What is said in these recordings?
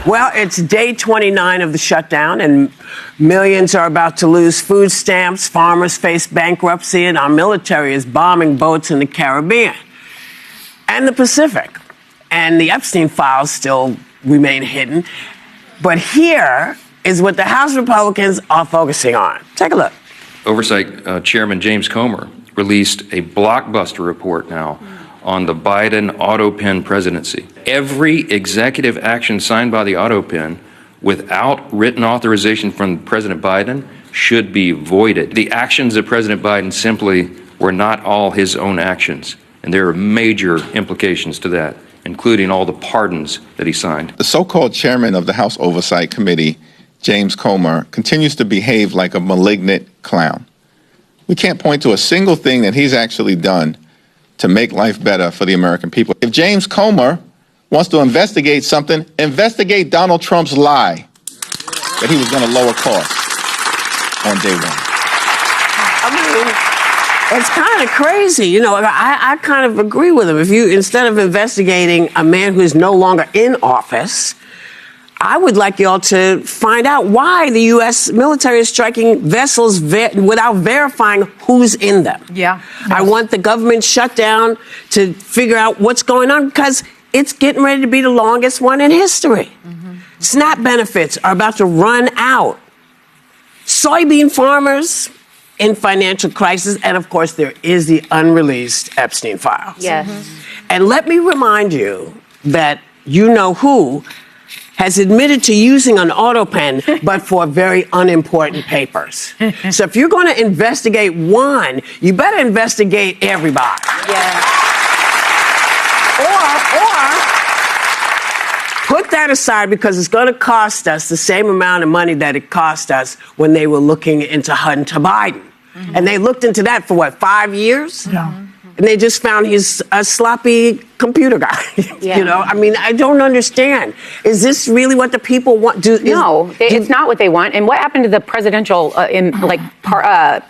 Well, it's day 29 of the shutdown, and millions are about to lose food stamps, farmers face bankruptcy, and our military is bombing boats in the Caribbean and the Pacific. And the Epstein files still remain hidden. But here is what the House Republicans are focusing on. Take a look. Oversight Chairman James Comer released a blockbuster report now on the Biden Autopen presidency. Every executive action signed by the Autopen without written authorization from President Biden should be voided. The actions of President Biden simply were not all his own actions, and there are major implications to that, including all the pardons that he signed. The so-called chairman of the House Oversight Committee, James Comer, continues to behave like a malignant clown. We can't point to a single thing that he's actually done to make life better for the American people. If James Comer wants to investigate something, investigate Donald Trump's lie that he was going to lower costs on day one. I mean, it's kind of crazy. You know, I kind of agree with him. If you, instead of investigating a man who is no longer in office, I would like y'all to find out why the U.S. military is striking vessels without verifying who's in them. Yeah. I want the government shut down to figure out what's going on, because it's getting ready to be the longest one in history. SNAP benefits are about to run out. Soybean farmers in financial crisis. And, of course, there is the unreleased Epstein files. Yes. And let me remind you that you-know-who has admitted to using an Autopen, but for very unimportant papers. So if you're going to investigate one, you better investigate everybody. Yeah. Or put that aside, because it's going to cost us the same amount of money that it cost us when they were looking into Hunter Biden. And they looked into that for, 5 years? Yeah. And they just found he's a sloppy computer guy. Yeah. You know, I mean, I don't understand. Is this really what the people want? No, it's not what they want. And what happened to the presidential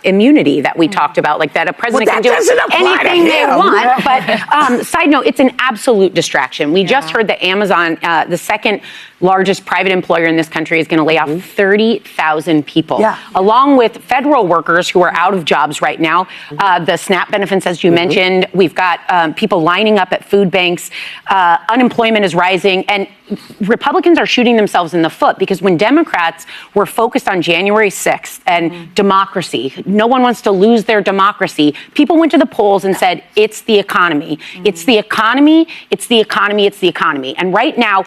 immunity that we talked about? Like that a president can do anything they want. But side note, it's an absolute distraction. We just heard that Amazon, the second largest private employer in this country, is going to lay off 30,000 people, along with federal workers who are out of jobs right now. The SNAP benefits, as you mentioned, we've got people lining up at food banks. Unemployment is rising, and Republicans are shooting themselves in the foot, because when Democrats were focused on January 6th and democracy, no one wants to lose their democracy. People went to the polls and said, it's the economy. It's the economy. It's the economy. It's the economy. And right now,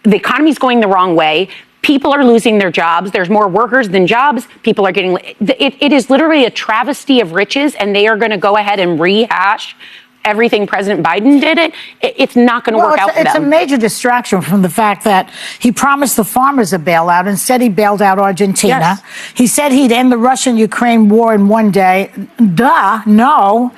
the economy's going the wrong way. People are losing their jobs. There's more workers than jobs. People are getting, it is literally a travesty of riches, and they are going to go ahead and rehash everything President Biden did. It's not going to work out for them. It's a major distraction from the fact that he promised the farmers a bailout. Instead, he bailed out Argentina. Yes. He said he'd end the Russian-Ukraine war in one day. No.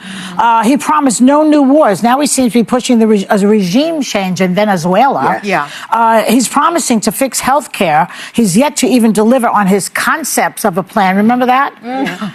He promised no new wars. Now he seems to be pushing a regime change in Venezuela. Yes. He's promising to fix health care. He's yet to even deliver on his concepts of a plan. Remember that?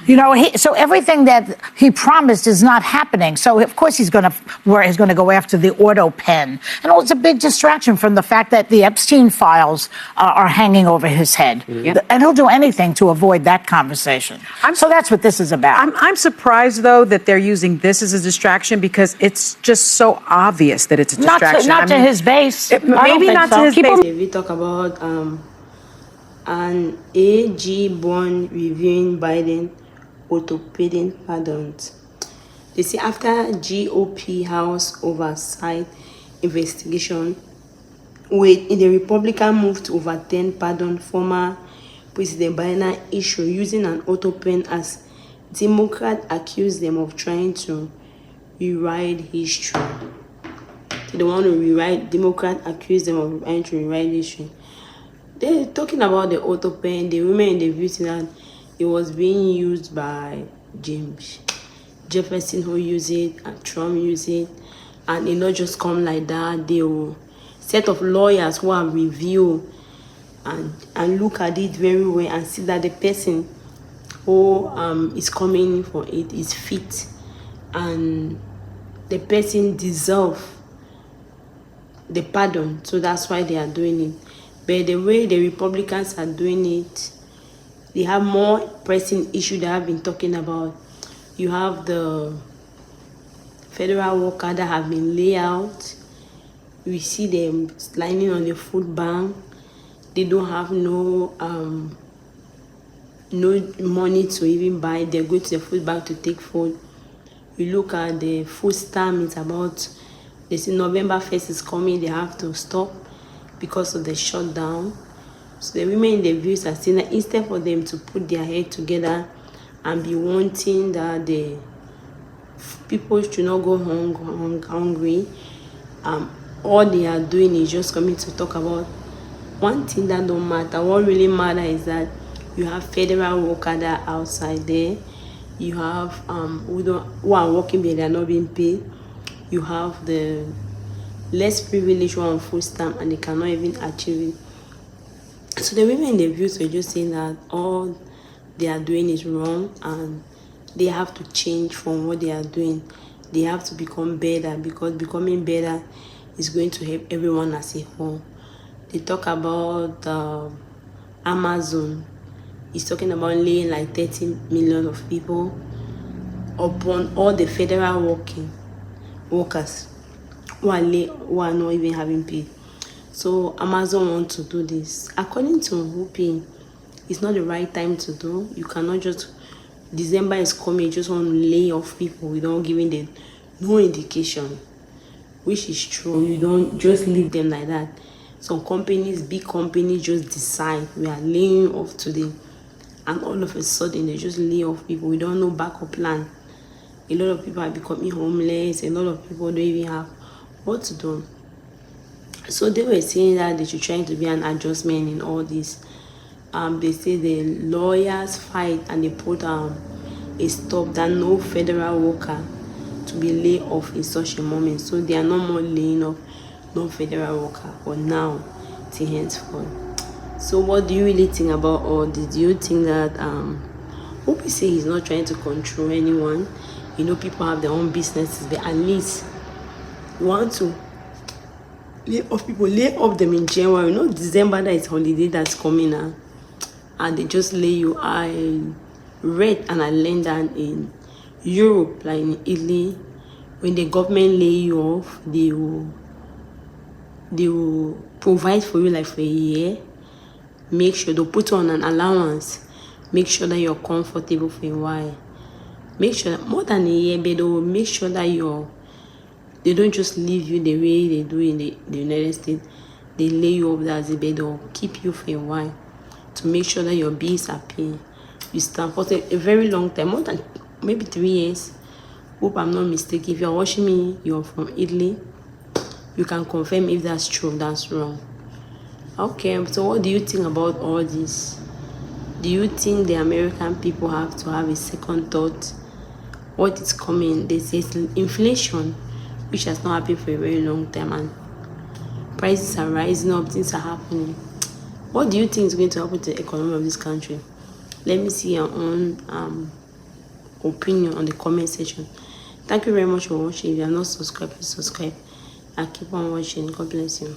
You know, so everything that he promised is not happening. So, of course, he's going to go after the Autopen. And it's a big distraction from the fact that the Epstein files are hanging over his head. And he'll do anything to avoid that conversation. So that's what this is about. I'm surprised, though, that they're using this as a distraction, because it's just so obvious that it's a distraction. Not to his base. Maybe not to his base. We talk about an AG bond reviewing Biden Autopen pardons. They say after GOP House Oversight investigation, with the Republican move to overturn pardon former President Biden issue using an Autopen, as Democrats accuse them of trying to rewrite history. They don't want to rewrite. Democrats accuse them of trying to rewrite history. They're talking about the Autopen. The women in the view that it was being used by James Jefferson, who use it, and Trump use it, and it not just come like that. They will set of lawyers who have review and look at it very well and see that the person who is coming for it is fit, and the person deserve the pardon. So that's why they are doing it. But the way the Republicans are doing it, they have more pressing issue that I've been talking about. You have the federal worker that have been laid out. We see them lining on the food bank. They don't have no money to even buy. They go to the food bank to take food. You look at the food stamp, it's about, they say November 1st is coming, they have to stop because of the shutdown. So the women in the views are saying that instead for them to put their head together and be wanting that the people should not go hungry, all they are doing is just coming to talk about one thing that don't matter. What really matters is that you have federal workers that are outside there. You have who are working but they are not being paid. You have the less privileged one on food stamp and they cannot even achieve it. So the women in the views were just saying that all they are doing is wrong and they have to change from what they are doing. They have to become better, because becoming better is going to help everyone as a whole. They talk about Amazon. It's talking about laying like 30 million of people upon all the federal workers who are not even having pay. So Amazon wants to do this. According to Whoopi, it's not the right time to do. You cannot just, December is coming, you just want to lay off people without giving them no indication, which is true. You don't just leave them like that. Some companies, big companies, just decide we are laying off today, and all of a sudden they just lay off people. We don't know backup plan. A lot of people are becoming homeless. A lot of people don't even have what to do. So they were saying that they should try to be an adjustment in all this. They say the lawyers fight and they put a stop that no federal worker to be laid off in such a moment. So they are no more laying off no federal worker for now till henceforth. So what do you really think about all this? Do you think that Whoopi say he's not trying to control anyone? You know, people have their own businesses, but at least you want to lay off people, lay off them in January. You know, December, that is holiday that's coming now, and they just lay you. I read and I learned that in Europe, like in Italy, when the government lay you off, they will provide for you like for a year. Make sure they'll put on an allowance. Make sure that you're comfortable for a while. Make sure that more than a year, but they will make sure that they don't just leave you the way they do in the United States. They lay you off as a bed, they'll keep you for a while to make sure that your bills are paid. You stand for a very long time, more than maybe 3 years. Hope I'm not mistaken. If you're watching me, you're from Italy, you can confirm if that's true, that's wrong. Okay, so what do you think about all this? Do you think the American people have to have a second thought? What is coming? They say inflation, which has not happened for a very long time, and prices are rising up, things are happening. What do you think is going to happen to the economy of this country? Let me see your own opinion on the comment section. Thank you very much for watching. If you are not subscribed, please subscribe and keep on watching. God bless you.